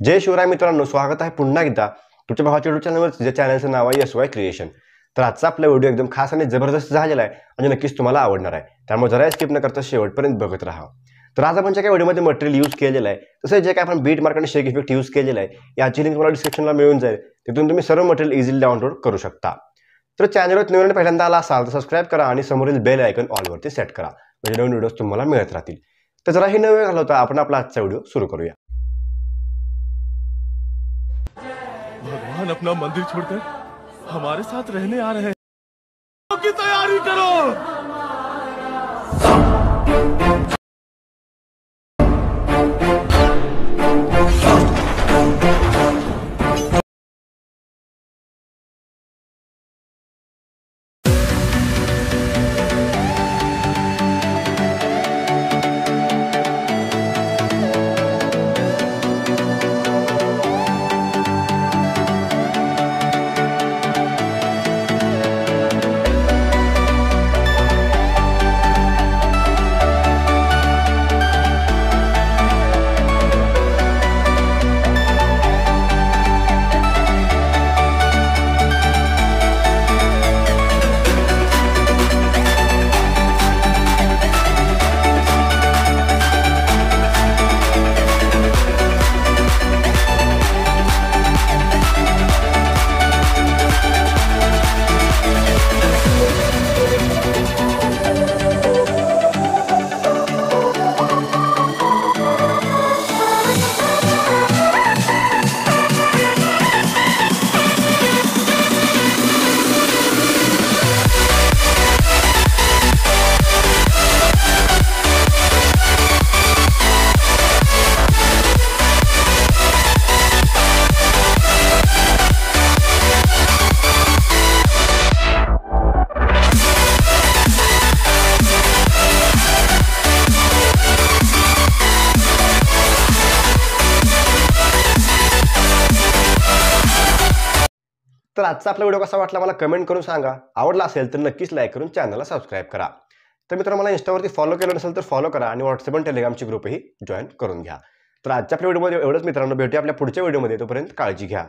जय शिवराय मित्रांनो, स्वागत आहे पुन्हा एकदा तुमच्या भावाच्या यूट्यूब चॅनलवर. जे चॅनलचं नाव आहे SY क्रिएशन. तर आजचा आपला व्हिडिओ एकदम खास आणि जबरदस्त झालेला आहे आणि नक्कीच तुम्हाला आवडणार आहे. त्यामुळे जरा स्किप न करता शेवटपर्यंत बघत राहा. तर आज आपण जे काही व्हिडिओमध्ये मटेरियल यूज केलेलं आहे, तसं जे काही आपण बीट मार्क आणि शेक इफेक्ट यूज केलेला आहे, याची लिंक तुम्हाला डिस्क्रिप्शनला मिळून जाईल. तिथून तुम्ही सर्व मटेरियल इझिली डाउनलोड करू शकता. तर चॅनलवर नवीन पहिल्यांदा आला असाल तर सबस्क्राईब करा आणि समोरील बेल आयकॉन ऑलवरती सेट करा, म्हणजे नवीन व्हिडिओज तुम्हाला मिळत राहतील. तर जरा ही नवीन घालवता आपण आपला आजचा व्हिडिओ सुरू करूया. भगवान अपना मंदिर छोड़कर हमारे साथ रहने आ रहे हैं की तैयारी करो। तर आजचा आपला व्हिडिओ कसा वाटला मला कमेंट करून सांगा. आवडला असेल तर नक्कीच लाईक करून चॅनलला सबस्क्राईब करा. तर मित्रांनो, मला इंस्टावरती फॉलो केलं नसेल तर फॉलो करा आणि व्हॉट्सअप आणि टेलिग्रामची ग्रुपही जॉईन करून घ्या. तर आजच्या आपल्या व्हिडिओमध्ये एवढंच मित्रांनो. भेटूया आपल्या पुढच्या व्हिडिओमध्ये. तोपर्यंत काळजी घ्या.